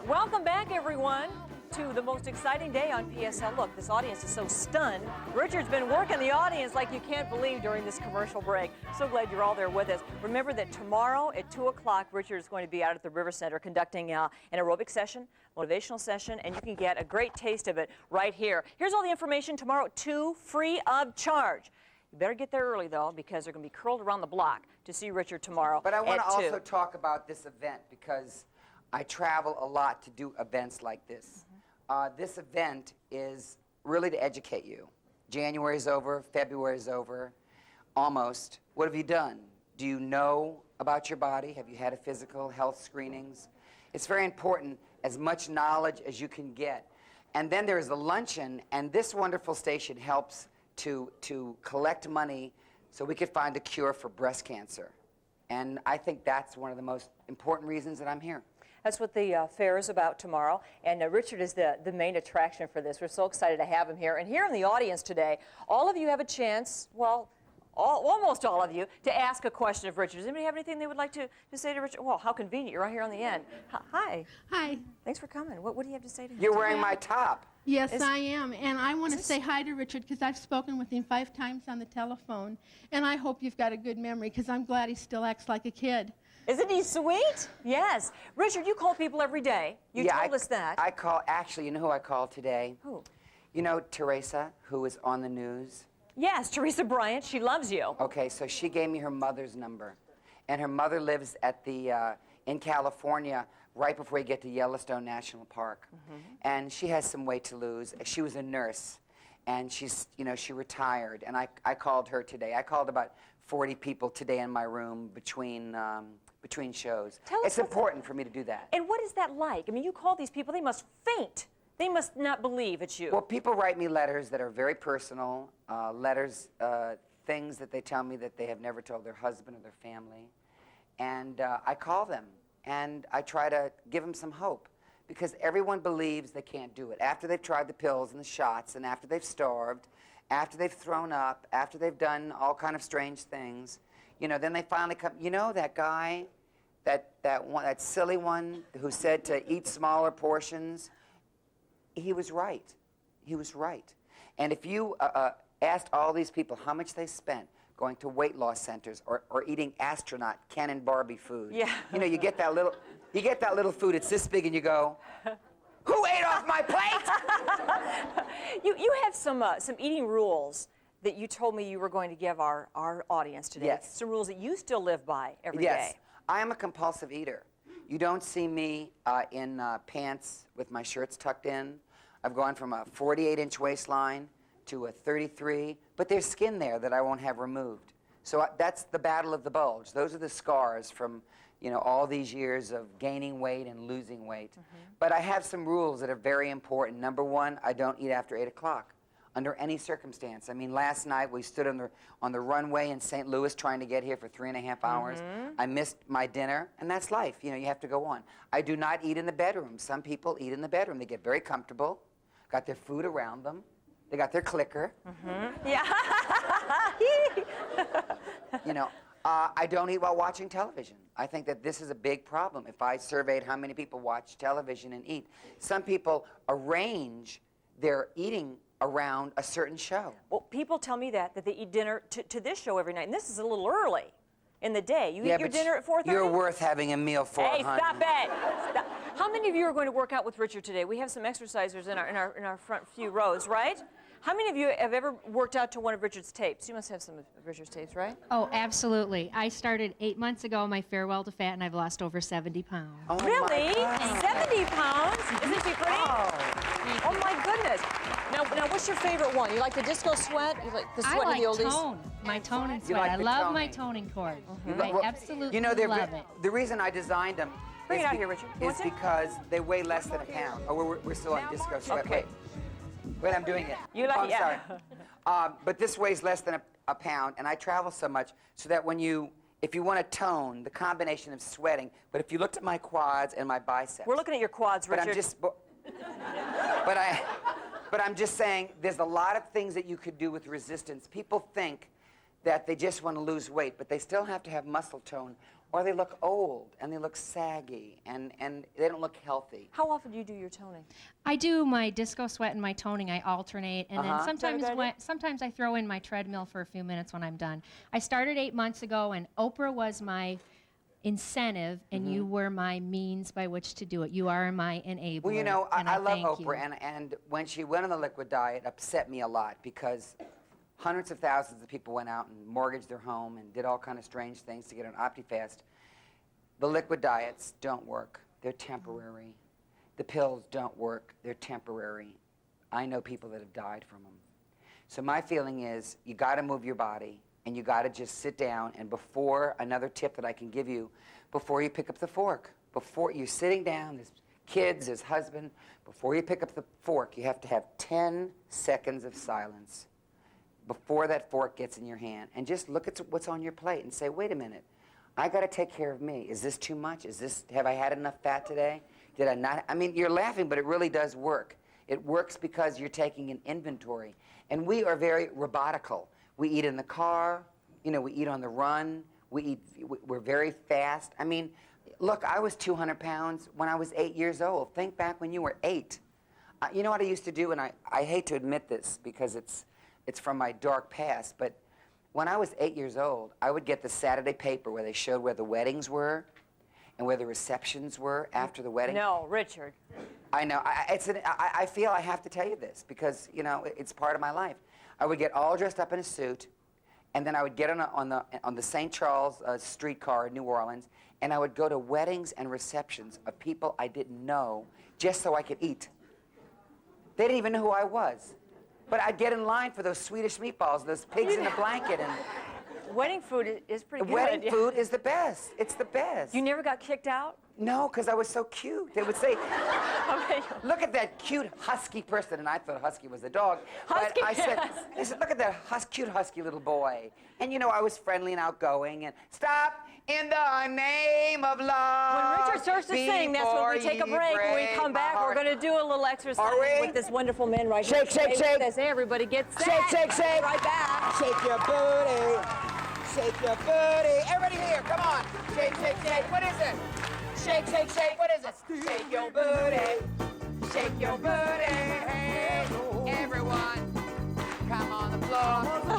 Welcome back, everyone, to the most exciting day on PSL. Look, this audience is so stunned. Richard's been working the audience like you can't believe during this commercial break. So glad you're all there with us. Remember that tomorrow at 2 o'clock, Richard is going to be out at the River Center conducting an aerobic session, motivational session, and you can get a great taste of it right here. Here's all the information tomorrow at 2, free of charge. You better get there early, though, because they're going to be curled around the block to see Richard tomorrow. But I want to also 2. talk about this event because I travel a lot to do events like this. This event is really to educate you. January's over, February's over, almost. What have you done? Do you know about your body? Have you had a physical health screenings? It's very important, as much knowledge as you can get. And then there's a luncheon, and this wonderful station helps to collect money so we could find a cure for breast cancer. And I think that's one of the most important reasons that I'm here. That's what the fair is about tomorrow. And Richard is the main attraction for this. We're so excited to have him here. And here in the audience today, all of you have a chance, well, almost all of you, to ask a question of Richard. Does anybody have anything they would like to say to Richard? Well, how convenient. You're right here on the end. Hi. Hi. Thanks for coming. What do you have to say to him? You're wearing my top. Yes, I am. And I want to say hi to Richard because I've spoken with him 5 times on the telephone. And I hope you've got a good memory because I'm glad he still acts like a kid. Isn't he sweet? Yes. Richard, you call people every day. You told us that. I call, actually, you know who I called today? Who? You know Teresa, who is on the news? Yes, Teresa Bryant. She loves you. Okay, so she gave me her mother's number. And her mother lives at the, in California, right before you get to Yellowstone National Park. And she has some weight to lose. She was a nurse, and she's, you know, she retired. And I called her today. I called about 40 people today in my room between shows. It's important for me to do that. And what is that like? I mean, you call these people, they must faint. They must not believe it's you. Well, people write me letters that are very personal, letters, things that they tell me that they have never told their husband or their family. And I call them, and I try to give them some hope, because everyone believes they can't do it. After they've tried the pills and the shots, and after they've starved, after they've thrown up, after they've done all kind of strange things, you know, then they finally come, you know, that guy, that silly one who said to eat smaller portions, he was right. He was right. And if you asked all these people how much they spent going to weight loss centers or eating astronaut Ken and Barbie food, you know, you get that little food, it's this big, and you go, who ate off my plate? You have some eating rules that you told me you were going to give our audience today. Yes. Some rules that you still live by every day. Yes. I am a compulsive eater. You don't see me in pants with my shirts tucked in. I've gone from a 48-inch waistline to a 33, but there's skin there that I won't have removed. So that's the battle of the bulge. Those are the scars from, you know, all these years of gaining weight and losing weight. But I have some rules that are very important. Number 1, I don't eat after 8 o'clock. Under any circumstance. I mean, last night we stood on the runway in St. Louis trying to get here for 3.5 hours. I missed my dinner, and that's life. You know, you have to go on. I do not eat in the bedroom. Some people eat in the bedroom. They get very comfortable, got their food around them, they got their clicker. Yeah. You know, I don't eat while watching television. I think that this is a big problem. If I surveyed how many people watch television and eat, some people arrange their eating around a certain show. Well, people tell me that they eat dinner to this show every night, and this is a little early in the day. You eat your dinner at 4:30? You're worth having a meal for, Hey, honey. stop it! Stop. How many of you are going to work out with Richard today? We have some exercisers in our front few rows, right? How many of you have ever worked out to one of Richard's tapes? You must have some of Richard's tapes, right? Oh, absolutely. I started 8 months ago, my farewell to fat, and I've lost over 70 pounds. Oh, Really? 70 pounds? Isn't she pretty? Oh my goodness. Now, what's your favorite one? You like the disco sweat? You like the sweat of the oldies? Tone. My toning You sweat. like I the love my toning. toning cord. Well, I absolutely you know, love it. the reason I designed them Bring it out here, Richard. You is want to? because they weigh less than a pound. Oh, we're still on disco sweat. Okay. Wait, I'm doing it. You like I'm yeah. sorry. But this weighs less than a pound, and I travel so much so that if you want to tone, the combination of sweating, but if you looked at my quads and my biceps. We're looking at your quads, Richard. But I'm just, but I'm just saying, there's a lot of things that you could do with resistance. People think that they just want to lose weight, but they still have to have muscle tone or they look old and they look saggy and they don't look healthy. How often do you do your toning? I do my disco sweat and my toning. I alternate, and then sometimes I throw in my treadmill for a few minutes when I'm done. I started 8 months ago, and Oprah was my incentive, and you were my means by which to do it. You are my enabler. Well, you know, I love thank Oprah, you. and when she went on the liquid diet, it upset me a lot because hundreds of thousands of people went out and mortgaged their home and did all kind of strange things to get on OptiFast. The liquid diets don't work. They're temporary. The pills don't work. They're temporary. I know people that have died from them. So my feeling is you got to move your body. And you got to just sit down, and before, another tip that I can give you, before you pick up the fork, before you're sitting down, there's kids, there's husband, before you pick up the fork, you have to have 10 seconds of silence before that fork gets in your hand. And just look at what's on your plate and say, wait a minute, I got to take care of me. Is this too much? Have I had enough fat today? Did I not? I mean, you're laughing, but it really does work. It works because you're taking an inventory. And we are very robotical. We eat in the car, you know, we eat on the run, we're very fast. I mean, look, I was 200 pounds when I was 8 years old. Think back when you were 8. You know what I used to do, and I hate to admit this because it's from my dark past, but when I was 8 years old, I would get the Saturday paper where they showed where the weddings were and where the receptions were after the wedding. No, Richard. I know. I feel I have to tell you this because, you know, it's part of my life. I would get all dressed up in a suit, and then I would get on the St. Charles streetcar in New Orleans, and I would go to weddings and receptions of people I didn't know just so I could eat. They didn't even know who I was. But I'd get in line for those Swedish meatballs, those pigs in a blanket. And Wedding food is pretty good. wedding food is the best. It's the best. You never got kicked out? No, because I was so cute. They would say, Okay. look at that cute husky person, and I thought husky was a dog. Husky, but I said, look at that cute husky little boy. And you know, I was friendly and outgoing, and stop in the name of love. When Richard starts to sing, that's when we take a break. When we come back, we're going to do a little exercise with this wonderful man right here. Shake, shake, shake. As everybody gets set. Shake, shake, shake. Right back. Shake your booty. Shake your booty. Everybody here, come on. Shake, shake, shake. What is it? Shake, shake, shake. What is it? Shake your booty. Shake your booty. Hey, everyone, come on the floor.